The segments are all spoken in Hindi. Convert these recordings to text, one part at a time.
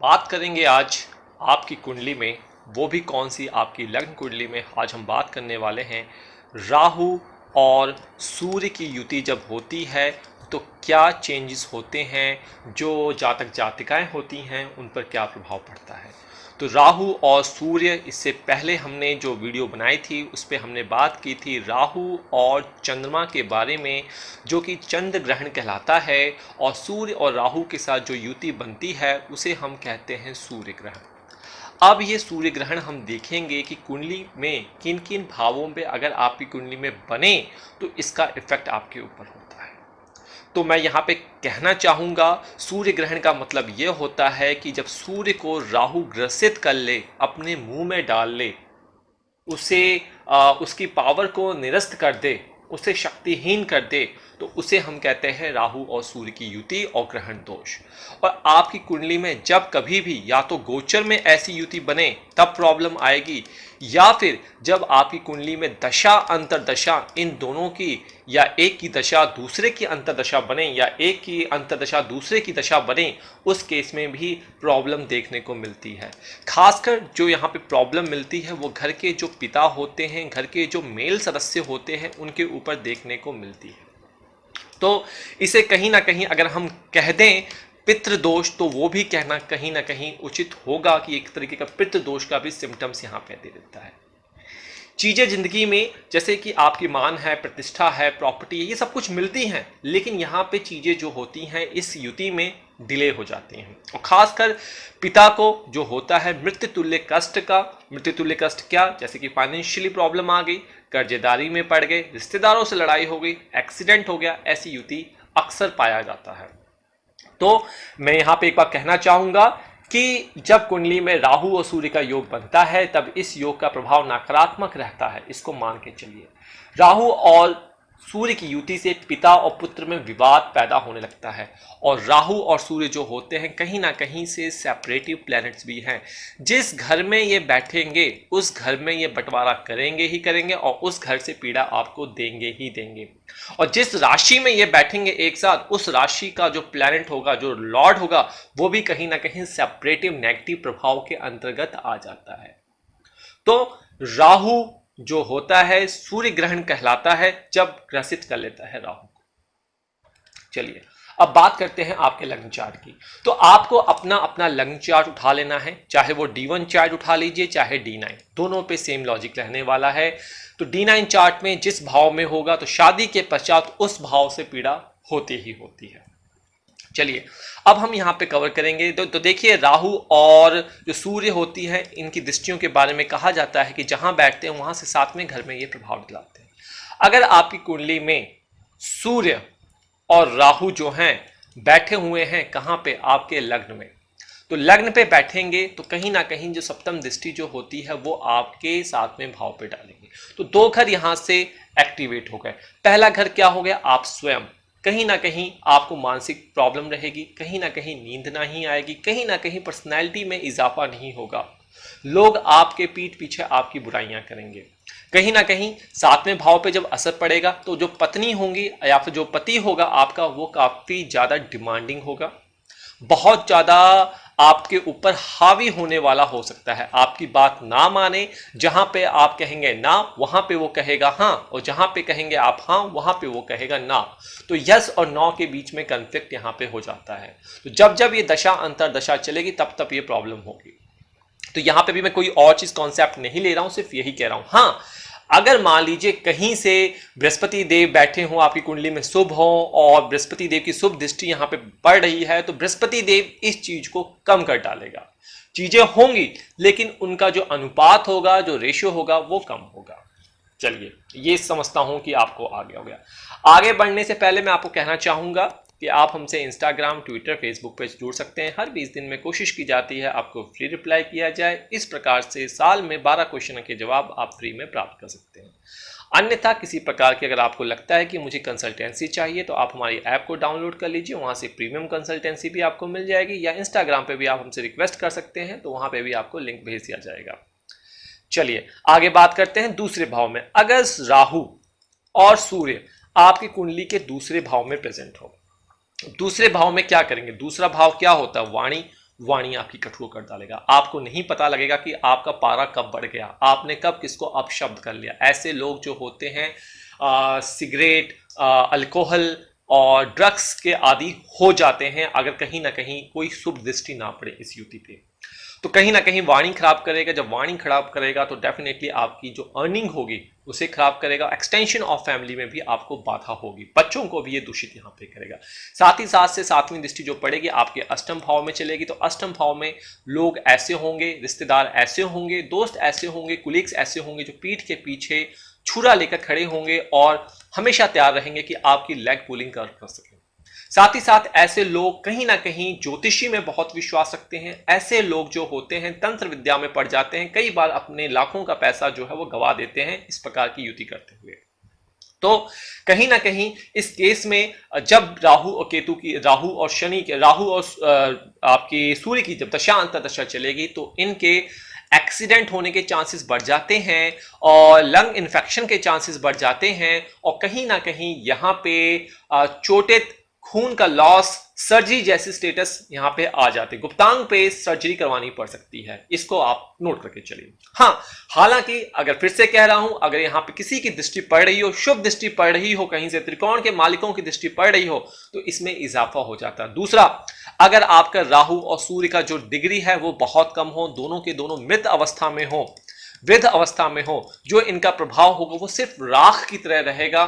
बात करेंगे आज आपकी कुंडली में, वो भी कौन सी, आपकी लग्न कुंडली में। आज हम बात करने वाले हैं राहु और सूर्य की युति जब होती है तो क्या चेंजेस होते हैं, जो जातक जातिकाएं होती हैं उन पर क्या प्रभाव पड़ता है। तो राहु और सूर्य, इससे पहले हमने जो वीडियो बनाई थी उस पर हमने बात की थी राहु और चंद्रमा के बारे में, जो कि चंद्र ग्रहण कहलाता है, और सूर्य और राहु के साथ जो युति बनती है उसे हम कहते हैं सूर्य ग्रहण। अब ये सूर्य ग्रहण हम देखेंगे कि कुंडली में किन किन भावों पे अगर आपकी कुंडली में बने तो इसका इफेक्ट आपके ऊपर होता है। तो मैं यहाँ पे कहना चाहूँगा, सूर्य ग्रहण का मतलब ये होता है कि जब सूर्य को राहु ग्रसित कर ले, अपने मुंह में डाल ले, उसे उसकी पावर को निरस्त कर दे, उसे शक्तिहीन कर दे, तो उसे हम कहते हैं राहु और सूर्य की युति और ग्रहण दोष। और आपकी कुंडली में जब कभी भी या तो गोचर में ऐसी युति बने तब प्रॉब्लम आएगी, या फिर जब आपकी कुंडली में दशा अंतरदशा इन दोनों की, या एक की दशा दूसरे की अंतरदशा बने या एक की अंतरदशा दूसरे की दशा बने, उस केस में भी प्रॉब्लम देखने को मिलती है। खासकर जो यहाँ पे प्रॉब्लम मिलती है वो घर के जो पिता होते हैं, घर के जो मेल सदस्य होते हैं, उनके ऊपर देखने को मिलती है। तो इसे कहीं ना कहीं अगर हम कह दें पितृदोष, तो वो भी कहना कहीं ना कहीं उचित होगा कि एक तरीके का पितृदोष का भी सिम्टम्स यहाँ पे दे देता है। चीज़ें जिंदगी में जैसे कि आपकी मान है, प्रतिष्ठा है, प्रॉपर्टी है, ये सब कुछ मिलती हैं, लेकिन यहाँ पे चीज़ें जो होती हैं इस युति में डिले हो जाती हैं। और खासकर पिता को जो होता है मृत्यु तुल्य कष्ट का, मृत्यु तुल्य कष्ट क्या, जैसे कि फाइनेंशियली प्रॉब्लम आ गई, कर्जेदारी में पड़ गए, रिश्तेदारों से लड़ाई हो गई, एक्सीडेंट हो गया, ऐसी युति अक्सर पाया जाता है। तो मैं यहाँ पे एक बार कहना चाहूँगा कि जब कुंडली में राहु और सूर्य का योग बनता है तब इस योग का प्रभाव नकारात्मक रहता है, इसको मान के चलिए। राहु और सूर्य की युति से पिता और पुत्र में विवाद पैदा होने लगता है, और राहु और सूर्य जो होते हैं कहीं ना कहीं से सेपरेटिव प्लैनेट्स भी हैं। जिस घर में ये बैठेंगे उस घर में ये बंटवारा करेंगे ही करेंगे, और उस घर से पीड़ा आपको देंगे ही देंगे। और जिस राशि में ये बैठेंगे एक साथ, उस राशि का जो प्लैनेट होगा, जो लॉर्ड होगा, वो भी कहीं ना कहीं सेपरेटिव नेगेटिव प्रभाव के अंतर्गत आ जाता है। तो राहु जो होता है सूर्य ग्रहण कहलाता है जब ग्रसित कर लेता है राहु को। चलिए अब बात करते हैं आपके लग्न चार्ट की। तो आपको अपना अपना लग्न चार्ट उठा लेना है, चाहे वो D1 चार्ट उठा लीजिए चाहे D9, दोनों पे सेम लॉजिक रहने वाला है। तो D9 चार्ट में जिस भाव में होगा तो शादी के पश्चात उस भाव से पीड़ा होती ही होती है। चलिए अब हम यहाँ पे कवर करेंगे। तो देखिए राहु और जो सूर्य होती है इनकी दृष्टियों के बारे में कहा जाता है कि जहां बैठते हैं वहां से सातवें घर में ये प्रभाव दिलाते हैं। अगर आपकी कुंडली में सूर्य और राहु जो हैं बैठे हुए हैं कहां पे, आपके लग्न में, तो लग्न पे बैठेंगे तो कहीं ना कहीं जो सप्तम दृष्टि जो होती है वो आपके सातवें भाव पे डालेंगे। तो दो घर यहां से एक्टिवेट हो गए। पहला घर क्या हो गया, आप स्वयं। कहीं ना कहीं आपको मानसिक प्रॉब्लम रहेगी, कहीं ना कहीं नींद नहीं आएगी, कहीं ना कहीं पर्सनैलिटी में इजाफा नहीं होगा, लोग आपके पीठ पीछे आपकी बुराइयां करेंगे। कहीं ना कहीं सातवें भाव पे जब असर पड़ेगा तो जो पत्नी होंगी या फिर जो पति होगा आपका, वो काफी ज्यादा डिमांडिंग होगा, बहुत ज्यादा आपके ऊपर हावी होने वाला हो सकता है। आपकी बात ना माने, जहां पे आप कहेंगे ना वहां पे वो कहेगा हाँ, और जहां पे कहेंगे आप हाँ वहां पे वो कहेगा ना। तो यस और नो के बीच में कन्फ्लिक्ट यहां पे हो जाता है। तो जब जब ये दशा अंतर दशा चलेगी तब तब ये प्रॉब्लम होगी। तो यहां पे भी मैं कोई और चीज कॉन्सेप्ट नहीं ले रहा हूं, सिर्फ यही कह रहा हूं। हाँ, अगर मान लीजिए कहीं से बृहस्पति देव बैठे हों आपकी कुंडली में शुभ हो और बृहस्पति देव की शुभ दृष्टि यहां पे पड़ रही है, तो बृहस्पति देव इस चीज को कम कर डालेगा। चीजें होंगी लेकिन उनका जो अनुपात होगा, जो रेशियो होगा, वो कम होगा। चलिए ये समझता हूं कि आपको आगे हो गया। आगे बढ़ने से पहले मैं आपको कहना चाहूंगा कि आप हमसे इंस्टाग्राम, ट्विटर, फेसबुक पे जुड़ सकते हैं। हर 20 दिन में कोशिश की जाती है आपको फ्री रिप्लाई किया जाए। इस प्रकार से साल में 12 क्वेश्चन के जवाब आप फ्री में प्राप्त कर सकते हैं। अन्यथा किसी प्रकार की अगर आपको लगता है कि मुझे कंसल्टेंसी चाहिए तो आप हमारी ऐप को डाउनलोड कर लीजिए, वहाँ से प्रीमियम कंसल्टेंसी भी आपको मिल जाएगी, या इंस्टाग्राम पे भी आप हमसे रिक्वेस्ट कर सकते हैं, तो वहाँ पे भी आपको लिंक भेज दिया जाएगा। चलिए आगे बात करते हैं दूसरे भाव में। अगर राहु और सूर्य आपकी कुंडली के दूसरे भाव में प्रेजेंट हो, दूसरे भाव में क्या करेंगे? दूसरा भाव क्या होता है? वाणी, वाणी आपकी कठोर कर डालेगा। आपको नहीं पता लगेगा कि आपका पारा कब बढ़ गया, आपने कब किसको अपशब्द कर लिया। ऐसे लोग जो होते हैं सिगरेट, अल्कोहल और ड्रग्स के आदि हो जाते हैं अगर कहीं ना कहीं कोई शुभ दृष्टि ना पड़े इस युति पे। तो कहीं ना कहीं वाणी खराब करेगा। जब वाणी खराब करेगा तो डेफिनेटली आपकी जो अर्निंग होगी उसे खराब करेगा। एक्सटेंशन ऑफ फैमिली में भी आपको बाधा होगी, बच्चों को भी ये दूषित यहाँ पे करेगा। साथ ही साथ से सातवीं दृष्टि जो पड़ेगी आपके अष्टम भाव में चलेगी, तो अष्टम भाव में लोग ऐसे होंगे, रिश्तेदार ऐसे होंगे, दोस्त ऐसे होंगे, कुलीग्स ऐसे होंगे जो पीठ के पीछे छुरा लेकर खड़े होंगे और हमेशा तैयार रहेंगे कि आपकी लेग पुलिंग कर सकें। साथ ही साथ ऐसे लोग कहीं ना कहीं ज्योतिषी में बहुत विश्वास रखते हैं। ऐसे लोग जो होते हैं तंत्र विद्या में पड़ जाते हैं, कई बार अपने लाखों का पैसा जो है वो गवा देते हैं इस प्रकार की युति करते हुए। तो कहीं ना कहीं इस केस में जब राहु और केतु की, राहु और शनि के, राहु और आपकी सूर्य की जब दशा अंतर्दशा चलेगी तो इनके एक्सीडेंट होने के चांसेस बढ़ जाते हैं और लंग इन्फेक्शन के चांसेस बढ़ जाते हैं और कहीं ना कहीं यहाँ पे चोटें, खून का लॉस, सर्जरी जैसी स्टेटस यहां पे आ जाते। गुप्तांग पे सर्जरी करवानी पड़ सकती है, इसको आप नोट करके चलिए। हाँ, हालांकि अगर फिर से कह रहा हूं, अगर यहां पे किसी की दृष्टि पड़ रही हो, शुभ दृष्टि पड़ रही हो, कहीं से त्रिकोण के मालिकों की दृष्टि पड़ रही हो तो इसमें इजाफा हो जाता है। दूसरा, अगर आपका राहु और सूर्य का जो डिग्री है वो बहुत कम हो, दोनों के दोनों मृत अवस्था में हो, वृद्ध अवस्था में हो, जो इनका प्रभाव होगा वो सिर्फ राख की तरह रहेगा,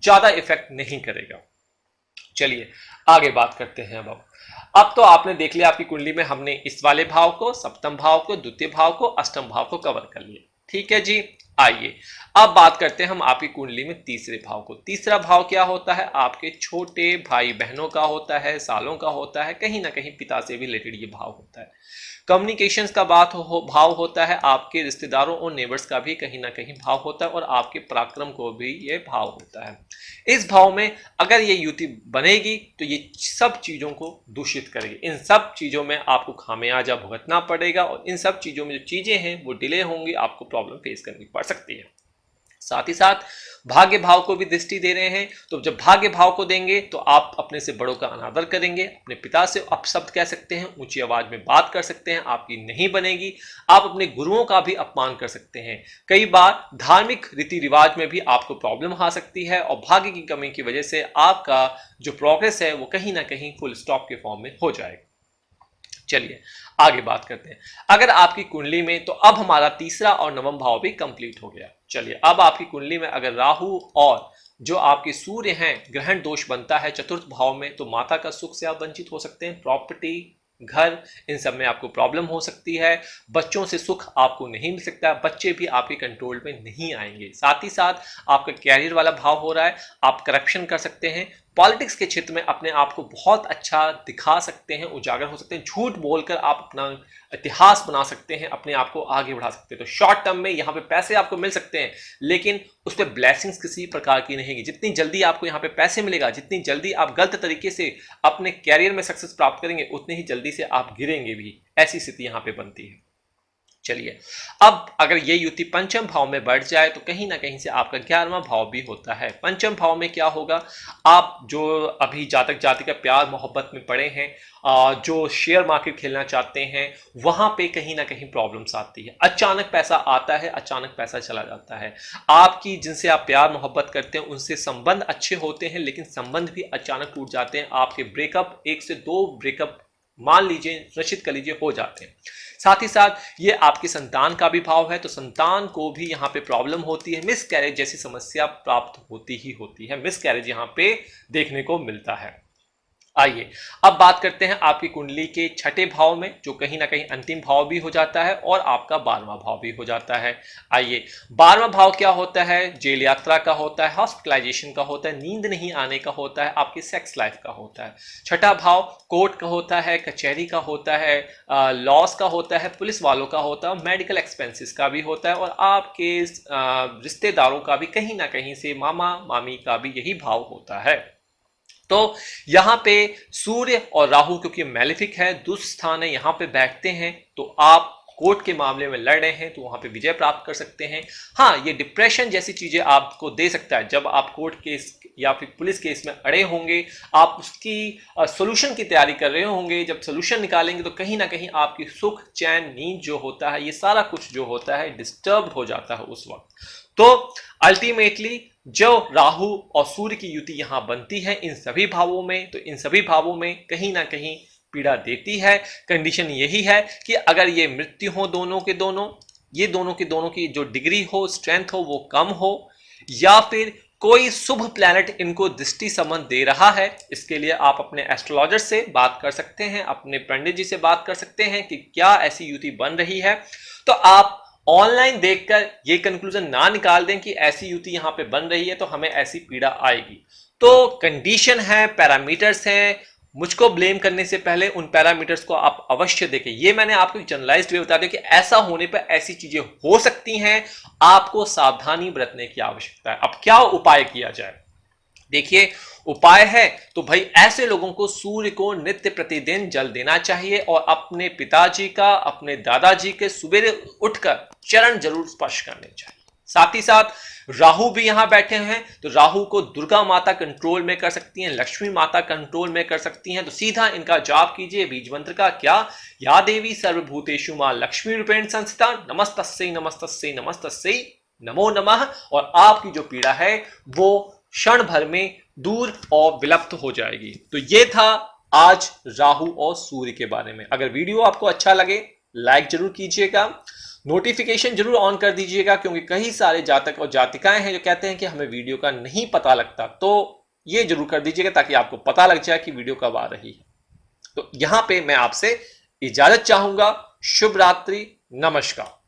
ज्यादा इफेक्ट नहीं करेगा। चलिए आगे बात करते हैं। अब तो आपने देख लिया आपकी कुंडली में हमने इस वाले भाव को, सप्तम भाव को, द्वितीय भाव को, अष्टम भाव को कवर कर लिया। ठीक है जी, आइए अब बात करते हैं हम आपकी कुंडली में तीसरे भाव को। तीसरा भाव क्या होता है? आपके छोटे भाई बहनों का होता है, सालों का होता है, कहीं ना कहीं पिता से भी रिलेटेड ये भाव होता है। कम्युनिकेशंस का भाव होता है, आपके रिश्तेदारों और नेबर्स का भी कहीं ना कहीं भाव होता है और आपके पराक्रम को भी ये भाव होता है। इस भाव में अगर ये युति बनेगी तो ये सब चीजों को दूषित करेगी। इन सब चीजों में आपको खामियाजा भुगतना पड़ेगा और इन सब चीजों में जो चीजें हैं वो डिले होंगी, आपको प्रॉब्लम फेस करनी पड़ सकती है। साथ ही साथ भाग्य भाव को भी दृष्टि दे रहे हैं, तो जब भाग्य भाव को देंगे तो आप अपने से बड़ों का अनादर करेंगे, अपने पिता से अपशब्द कह सकते हैं, ऊंची आवाज में बात कर सकते हैं, आपकी नहीं बनेगी। आप अपने गुरुओं का भी अपमान कर सकते हैं। कई बार धार्मिक रीति रिवाज में भी आपको प्रॉब्लम आ सकती है और भाग्य की कमी की वजह से आपका जो प्रोग्रेस है वो कहीं ना कहीं फुल स्टॉप के फॉर्म में हो जाएगा। चलिए आगे बात करते हैं। अगर आपकी कुंडली में, तो अब हमारा तीसरा और नवम भाव भी कंप्लीट हो गया। चलिए अब आपकी कुंडली में अगर राहु और जो आपके सूर्य हैं ग्रहण दोष बनता है चतुर्थ भाव में, तो माता का सुख से आप वंचित हो सकते हैं। प्रॉपर्टी, घर, इन सब में आपको प्रॉब्लम हो सकती है। बच्चों से सुख आपको नहीं मिल सकता, बच्चे भी आपके कंट्रोल में नहीं आएंगे। साथ ही साथ आपका कैरियर वाला भाव हो रहा है, आप करप्शन कर सकते हैं। पॉलिटिक्स के क्षेत्र में अपने आप को बहुत अच्छा दिखा सकते हैं, उजागर हो सकते हैं। झूठ बोलकर आप अपना इतिहास बना सकते हैं, अपने आप को आगे बढ़ा सकते हैं। तो शॉर्ट टर्म में यहाँ पे पैसे आपको मिल सकते हैं, लेकिन उस पर ब्लेसिंग्स किसी प्रकार की नहीं है। जितनी जल्दी आपको यहाँ पे पैसे मिलेगा, जितनी जल्दी आप गलत तरीके से अपने कैरियर में सक्सेस प्राप्त करेंगे, उतनी ही जल्दी से आप गिरेंगे भी। ऐसी स्थिति यहाँ पे बनती है। चलिए अब अगर ये युति पंचम भाव में बढ़ जाए तो कहीं ना कहीं से आपका 11वां भाव भी होता है। पंचम भाव में क्या होगा? आप जो अभी जातक जातिका प्यार मोहब्बत में पड़े हैं, जो शेयर मार्केट खेलना चाहते हैं, वहां पे कहीं ना कहीं प्रॉब्लम्स आती है। अचानक पैसा आता है, अचानक पैसा चला जाता है। आपकी जिनसे आप प्यार मोहब्बत करते हैं उनसे संबंध अच्छे होते हैं, लेकिन संबंध भी अचानक टूट जाते हैं। आपके ब्रेकअप, 1 से 2 ब्रेकअप मान लीजिए, निश्चित कर लीजिए, हो जाते हैं। साथ ही साथ ये आपकी संतान का भी भाव है, तो संतान को भी यहाँ पे प्रॉब्लम होती है। मिस कैरेज जैसी समस्या प्राप्त होती ही होती है। मिस कैरेज यहाँ पे देखने को मिलता है। आइए अब बात करते हैं आपकी कुंडली के छठे भाव में, जो कहीं ना कहीं अंतिम भाव भी हो जाता है और आपका 12वां भाव भी हो जाता है। आइए 12वां भाव क्या होता है? जेल यात्रा का होता है, हॉस्पिटलाइजेशन का होता है, नींद नहीं आने का होता है, आपकी सेक्स लाइफ का होता है। छठा भाव कोर्ट का होता है, कचहरी का होता है, लॉस का होता है, पुलिस वालों का होता है, मेडिकल एक्सपेंसेस का भी होता है और आपके रिश्तेदारों का भी, कहीं ना कहीं से मामा मामी का भी यही भाव होता है। तो यहां पे सूर्य और राहु क्योंकि मैलेफिक है, दुष्ट स्थान है, यहां पे बैठते हैं, तो आप कोर्ट के मामले में लड़ रहे हैं तो वहां पे विजय प्राप्त कर सकते हैं। हाँ, ये डिप्रेशन जैसी चीजें आपको दे सकता है। जब आप कोर्ट केस या फिर पुलिस केस में अड़े होंगे, आप उसकी सोल्यूशन की तैयारी कर रहे होंगे, जब सोल्यूशन निकालेंगे तो कहीं ना कहीं आपकी सुख, चैन, नींद जो होता है, ये सारा कुछ जो होता है डिस्टर्ब हो जाता है उस वक्त। तो अल्टीमेटली जो राहु और सूर्य की युति यहां बनती है इन सभी भावों में, तो इन सभी भावों में कहीं ना कहीं पीड़ा देती है। कंडीशन यही है कि अगर ये मृत्यु हो दोनों के दोनों, ये दोनों के दोनों की जो डिग्री हो, स्ट्रेंथ हो, वो कम हो, या फिर कोई शुभ प्लैनेट इनको दृष्टि संबंध दे रहा है, इसके लिए आप अपने एस्ट्रोलॉजर से बात कर सकते हैं, अपने पंडित जी से बात कर सकते हैं कि क्या ऐसी युति बन रही है। तो आप ऑनलाइन देखकर ये कंक्लूजन ना निकाल दें कि ऐसी युति यहां पे बन रही है तो हमें ऐसी पीड़ा आएगी। तो कंडीशन है, पैरामीटर्स हैं, मुझको ब्लेम करने से पहले उन पैरामीटर्स को आप अवश्य देखें। ये मैंने आपको जनरलाइज्ड वे बता दिया कि ऐसा होने पर ऐसी चीजें हो सकती हैं, आपको सावधानी बरतने की आवश्यकता है। अब क्या उपाय किया जाए? देखिए, उपाय है तो भाई ऐसे लोगों को सूर्य को नित्य प्रतिदिन जल देना चाहिए और अपने पिताजी का, अपने दादाजी के सुबह उठकर चरण जरूर स्पर्श करने चाहिए। साथ ही साथ राहु भी यहां बैठे हैं तो राहु को दुर्गा माता कंट्रोल में कर सकती हैं, लक्ष्मी माता कंट्रोल में कर सकती हैं। तो सीधा इनका जाप कीजिए बीज मंत्र का, क्या, या देवी सर्वभूतेषु मां लक्ष्मी रूपेण संस्थिता नमस्तस्यै नमस्तस्यै नमस्तस्यै नमो नमः, और आपकी जो पीड़ा है वो क्षण भर में दूर और विलुप्त हो जाएगी। तो ये था आज राहु और सूर्य के बारे में। अगर वीडियो आपको अच्छा लगे लाइक जरूर कीजिएगा, नोटिफिकेशन जरूर ऑन कर दीजिएगा, क्योंकि कई सारे जातक और जातिकाएं हैं जो कहते हैं कि हमें वीडियो का नहीं पता लगता, तो ये जरूर कर दीजिएगा ताकि आपको पता लग जाए कि वीडियो कब आ रही है। तो यहां पे मैं आपसे इजाजत चाहूंगा। शुभ रात्रि, नमस्कार।